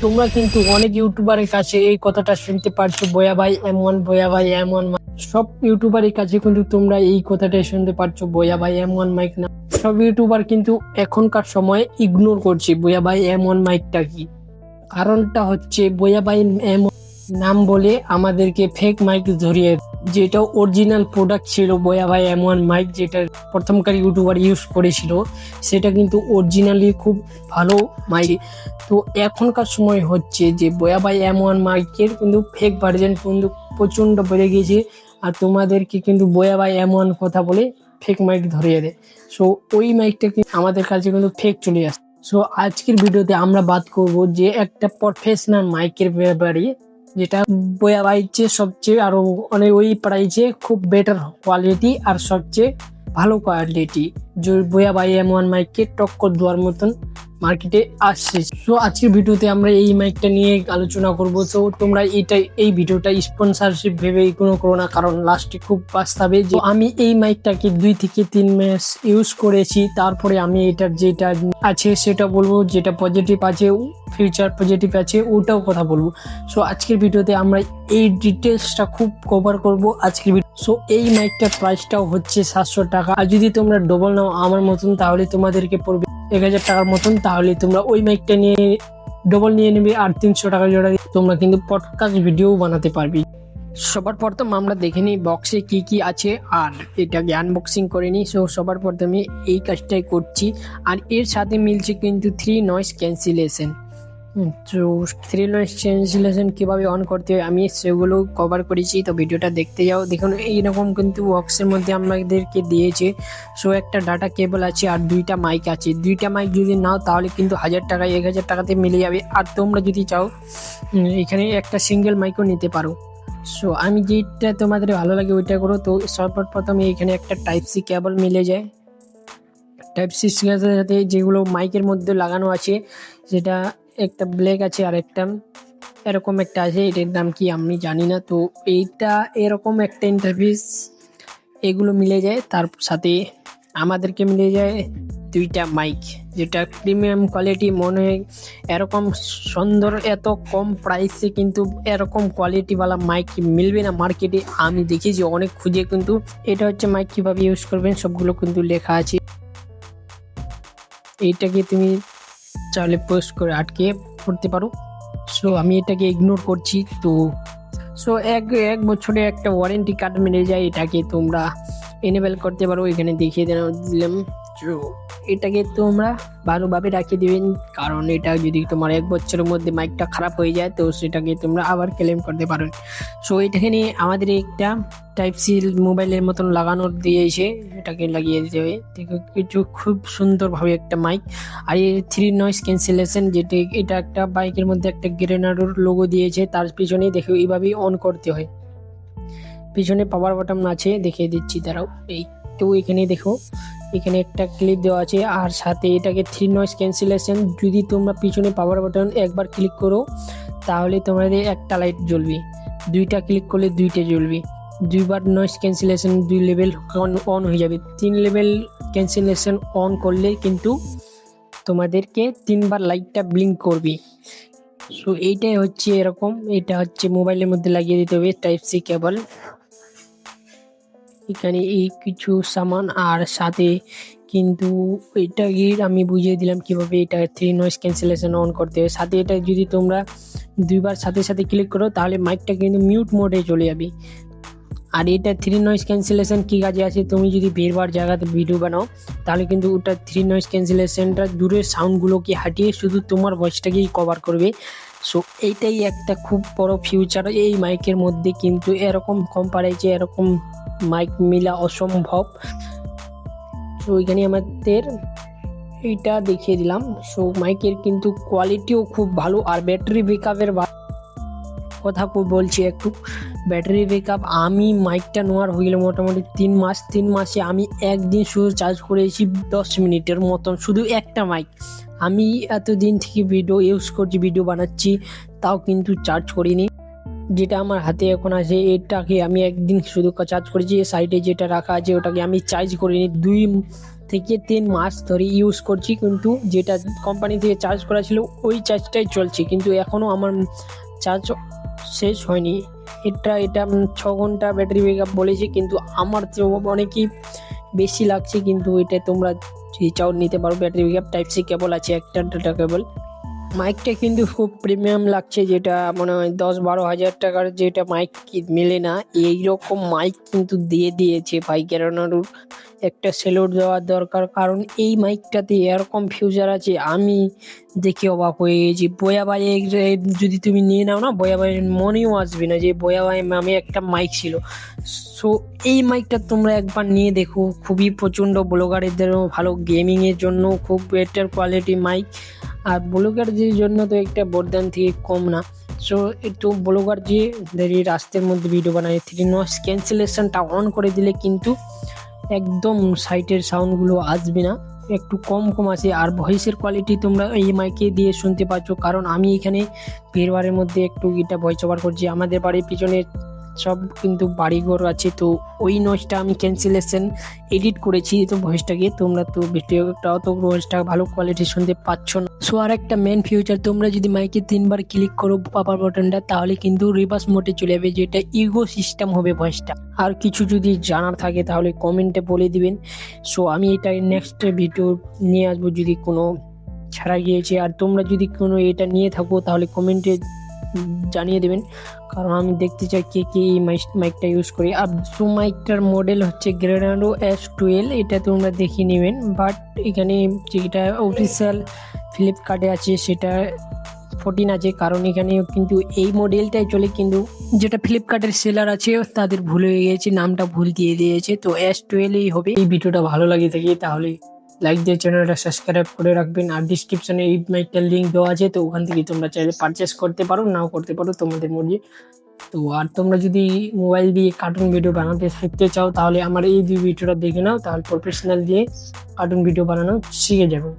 তোমরা কিন্তু অনেক ইউটিউবারের কাছে এই কথাটা শুনতে পারছো, বয়া ভাই এমন, বয়া ভাই এমন। সব ইউটিউবারের কাছে কিন্তু তোমরা এই কথাটা শুনতে পারছো, বয়া ভাই এমন মাইক না। সব ইউটিউবার কিন্তু এখনকার সময় ইগনোর করছে বয়া ভাই এমন মাইকটা কি। কারণটা হচ্ছে বয়া ভাই এমন নাম বলে আমাদেরকে ফেক মাইক ধরিয়ে, যেটা অরিজিনাল প্রোডাক্ট ছিল বয়া ভাই এমন মাইক, যেটা প্রথমকার ইউটিউবার ইউজ করেছিল, সেটা কিন্তু অরিজিনালি খুব ভালো মাইক। তো এখনকার সময় হচ্ছে যে বয়া ভাই এমন মাইকের কিন্তু ফেক ভার্জন কিন্তু প্রচণ্ড বেড়ে গিয়েছে, আর তোমাদেরকে কিন্তু বয়া ভাই এমন কথা বলে ফেক মাইক ধরিয়ে দেয়। সো ওই মাইকটা কিন্তু আমাদের কাছে কিন্তু ফেক চলে আসে। সো আজকের ভিডিওতে আমরা বাদ করব যে একটা প্রফেশনাল মাইকের ব্যাপারে, যেটা বয়া বাইচে সবচেয়ে আরো অনেক ওই প্রাইসে খুব বেটার কোয়ালিটি আর সবচেয়ে ভালো কোয়ালিটি, যে বয়া বাই এমন মাইককে টক্কর দেওয়ার মতন মার্কেটে আসছে। সো আজকের ভিডিওতে আমরা এই মাইকটা নিয়ে আলোচনা করব। তো তোমরা এই ভিডিওটা স্পন্সরশিপ ভেবে কোনো করো না, কারণ লাস্টে খুব বাঁচতে যে আমি এই মাইকটাকে 2 থেকে 3 মাস ইউজ করেছি, তারপরে আমি এটার যেটা আছে সেটা বলবো, যেটা পজিটিভ আছে, ফিউচার পজিটিভ আছে, ওটাও কথা বলবো। সো আজকের ভিডিওতে আমরা এই ডিটেলসটা খুব কভার করব আজকের ভিডিও। সো এই মাইকটার প্রাইসটাও হচ্ছে 700 টাকা, আর যদি তোমরা ডবল নাও আমার মতন তাহলে তোমাদেরকে পড়বে 1000 টাকার মতন। তাহলে তোমরা ওই মাইকটা নিয়ে ডবল নিয়ে নেবে, আর 300 টাকা জোড়া তোমরা কিন্তু পডকাস্ট ভিডিও বানাতে পারবি। সবার প্রথম আমরা দেখে নিই বক্সে কি কি আছে আর এটাকে আনবক্সিং করে নিই। সো সবার প্রথমে এই কাজটাই করছি, আর এর সাথে মিলছে কিন্তু 3 নয়েজ ক্যান্সেলেশন। তো 3 নয়েজ ক্যান্সেলেশন কীভাবে অন করতে হয় আমি সেগুলো কভার করেছি, তো ভিডিওটা দেখতে যাও। দেখুন এইরকম কিন্তু বক্সের মধ্যে আমাদেরকে দিয়েছে। সো একটা ডাটা কেবল আছে আর 2টা মাইক আছে। 2টা মাইক যদি নাও তাহলে কিন্তু 1000 টাকায় 1000 টাকাতে মিলে যাবে। আর তোমরা যদি চাও এখানে একটা সিঙ্গেল মাইকও নিতে পারো। সো আমি যেটা তোমাদের ভালো লাগে ওইটা করো। তো সর্বপ্রথমে এখানে একটা টাইপ সি কেবল মিলে যায়। টাইপ সি সাথে যেগুলো মাইকের মধ্যে লাগানো আছে, যেটা একটা ব্ল্যাক আছে আর একটা এরকম একটা আছে, এটার নাম কি আমি জানি না। তো এইটা এরকম একটা ইন্টারফেস, এগুলো মিলে যায়। তার সাথে আমাদেরকে মিলে যায় 2টা মাইক, যেটা প্রিমিয়াম কোয়ালিটি মনে হয়। এরকম সুন্দর এত কম প্রাইসে কিন্তু এরকম কোয়ালিটিওয়ালা মাইক মিলবে না মার্কেটে। আমি দেখেছি অনেক খুঁজে, কিন্তু এটা হচ্ছে মাইক কীভাবে ইউজ করবেন সবগুলো কিন্তু লেখা আছে। এইটাকে তুমি চাইলে পোস্ট করে আটকে পড়তে পারো। সো আমি এটাকে ইগনোর করছি। তো সো এক বছরে একটা ওয়ারেন্টি কার্ড মিলে যায়, এটাকে তোমরা এনেবেল করতে পারো। এখানে দেখিয়ে দিলাম। তো এটাকে তোমরা ভালোভাবে রাখিয়ে দেবেন, কারণ এটা যদি তোমার 1 বছরের মধ্যে মাইকটা খারাপ হয়ে যায় তো সেটাকে তোমরা আবার ক্লেম করতে পারো। সো এখানে আমাদের একটা টাইপ সি মোবাইলের মতন লাগানোর দিয়েছে, এটাকে লাগিয়ে দিতে হবে। দেখো কিছু খুব সুন্দরভাবে একটা মাইক। আর এই 3 নয়েজ ক্যান্সেলেশন, যেটা এটা একটা বাইকের মধ্যে একটা গ্রেনাডোর লোগো দিয়েছে, তার পিছনে দেখো এইভাবেই অন করতে হয়। পিছনে পাওয়ার বাটন আছে, দেখিয়ে দিচ্ছি দাঁড়াও। এই তো এখানে দেখো এখানে একটা ক্লিপ দেওয়া আছে, আর সাথে এটাকে 3 নয়েজ ক্যান্সেলেশন। যদি তোমরা পিছনে পাওয়ার বাটন একবার ক্লিক করো তাহলে তোমাদের একটা লাইট জ্বলবে, 2টা ক্লিক করলে 2টে জ্বলবে। 2বার নয়েজ ক্যান্সেলেশন 2 লেভেল অন হয়ে যাবে। 3 লেভেল ক্যান্সেলেশন অন করলে কিন্তু তোমাদেরকে 3বার লাইটটা ব্লিঙ্ক করবে। সো এইটাই হচ্ছে এরকম, এটা হচ্ছে মোবাইলের মধ্যে লাগিয়ে দিতে হবে টাইপ সি কেবল। এখানে এই কিছু সামান, আর সাথে কিন্তু এটা আমি বুঝিয়ে দিলাম কিভাবে এটা 3 নয়েজ ক্যান্সেলেশন অন করতে হবে। সাথে এটা যদি তোমরা 2বার সাথে সাথে ক্লিক করো তাহলে মাইকটা কিন্তু মিউট মোডে চলে যাবে। আর এটা 3 নয়েজ ক্যান্সেলেশন কী কাজে আছে, তুমি যদি ভিড়ভাড় জায়গাতে ভিডিও বানাও তাহলে কিন্তু ওটা 3 নয়েজ ক্যান্সেলেশনটা দূরের সাউন্ডগুলোকে হাটিয়ে শুধু তোমার ভয়েসটাকেই কভার করবে। সো এইটাই একটা খুব বড় ফিউচার এই মাইকের মধ্যে, কিন্তু এরকম কোম্পানিতে এরকম মাইক মিলা অসম্ভব। সো এখানে আমাদের এইটা দেখিয়ে দিলাম। সো মাইকের কিন্তু কোয়ালিটিও খুব ভালো, আর ব্যাটারি ব্যাকআপের কথা বলছি একটু। ব্যাটারি ব্যাকআপ আমি মাইকটা নেওয়ার হয়ে গেল মোটামুটি 3 মাস। 3 মাসে আমি একদিন শুধু চার্জ করেছি 10 মিনিটের মতন, শুধু একটা মাইক। আমি এতদিন থেকে ভিডিও ইউজ করছি, ভিডিও বানাচ্ছি, তাও কিন্তু চার্জ করিনি। যেটা আমার হাতে এখন আছে এটাকে আমি একদিন শুধু চার্জ করেছি। সাইডে যেটা রাখা আছে ওটাকে আমি চার্জ করিনি। থেকে 3 মাস ধরে ইউজ করছি, কিন্তু যেটা কোম্পানি থেকে চার্জ করা ছিল ওই চার্জটাই চলছে, কিন্তু এখনও আমার চার্জ শেষ হয়নি। এটা 6 ঘন্টা ব্যাটারি ব্যাকআপ বলেছে, কিন্তু আমার তো অনেকই বেশি লাগছে। কিন্তু এটা তোমরা যদি চাও নিতে পারো, battery backup type C cable আছে, একটা ডাটা কেবল। মাইকটা কিন্তু খুব প্রিমিয়াম লাগছে, যেটা মনে হয় 10-12 হাজার টাকার যেটা মাইক মেলে না, এইরকম মাইক কিন্তু দিয়ে দিয়েছে ভাই। গ্যারেনারুর একটা সেলুট দেওয়ার দরকার, কারণ এই মাইকটাতে এরকম ফিউচার আছে আমি দেখে অবাক হয়ে গেছি। বয়া ভাই যদি তুমি নিয়ে নাও না, বয়া ভাইয়ের মনেও আসবে না যে বয়া ভাই নামে একটা মাইক ছিল। সো এই মাইকটা তোমরা একবার নিয়ে দেখো, খুবই প্রচণ্ড ব্লগারদেরও ভালো, গেমিংয়ের জন্য খুব বেটার কোয়ালিটি মাইক। আর ব্লগারদের জন্য তো একটা বরদান থেকে কম না। সো একটু ব্লগার যে রাস্তার মধ্যে ভিডিও বানায়, 3 নয়েজ ক্যান্সেলেশনটা অন করে দিলে কিন্তু একদম সাইটের সাউন্ডগুলো আসবে না, একটু কম আসে। আর ভয়েসের কোয়ালিটি তোমরা এই মাইকে দিয়ে শুনতে পাচ্ছ, কারণ আমি এখানে ভিড়ভাড়ের মধ্যে একটু এটা ভয়েস ওভার করছি। আমাদের বাড়ির পিছনে সব কিন্তু বাড়িঘর আছে, তো ওই নয়েজটা আমি ক্যান্সেলেশন এডিট করেছি তো ভয়েসটাকে। তোমরা তো ভিডিওটাও তো ভয়েসটা ভালো কোয়ালিটি শুনতে পাচ্ছ না। সো আর একটা মেন ফিউচার, তোমরা যদি মাইকে 3বার ক্লিক করো পাওয়ার বাটনটা, তাহলে কিন্তু রিভার্স মোডে চলে যাবে, যেটা ইগো সিস্টেম হবে ভয়েসটা। আর কিছু যদি জানার থাকে তাহলে কমেন্টে বলে দিবেন। সো আমি এটা নেক্সট ভিডিও নিয়ে আসবো যদি কোনো ছাড়া গিয়েছে। আর তোমরা যদি কোনো এটা নিয়ে থাকো তাহলে কমেন্টে জানিয়ে দেবেন, কারণ আমি দেখতে চাই কে কে এই মাইকটা ইউজ করি। আর জুম মাইকটার মডেল হচ্ছে গ্রেনাডো S12, এটা তোমরা দেখিয়ে নেবেন। বাট এখানে যেটা অফিসিয়াল ফ্লিপকার্টে আছে সেটা 14 আছে, কারণ এখানে কিন্তু এই মডেলটাই চলে, কিন্তু যেটা ফ্লিপকার্টের সেলার আছে তাদের ভুল হয়ে গিয়েছে, নামটা ভুল দিয়ে দিয়েছে, তো S12ই হবে। এই ভিডিওটা ভালো লাগে থাকে তাহলে লাইক দিয়ে চ্যানেলটা সাবস্ক্রাইব করে রাখবেন। আর ডিসক্রিপশনে এই মাইকটার লিঙ্ক দেওয়া আছে, তো ওখান থেকে তোমরা চাইলে পারচেস করতে পারো, নাও করতে পারো, তোমাদের মর্জি। তো আর তোমরা যদি মোবাইল দিয়ে কার্টুন ভিডিও বানাতে শিখতে চাও তাহলে আমার এই ভিডিওটা দেখে নাও, তাহলে প্রফেশনাল দিয়ে কার্টুন ভিডিও বানানো শিখে যাবে।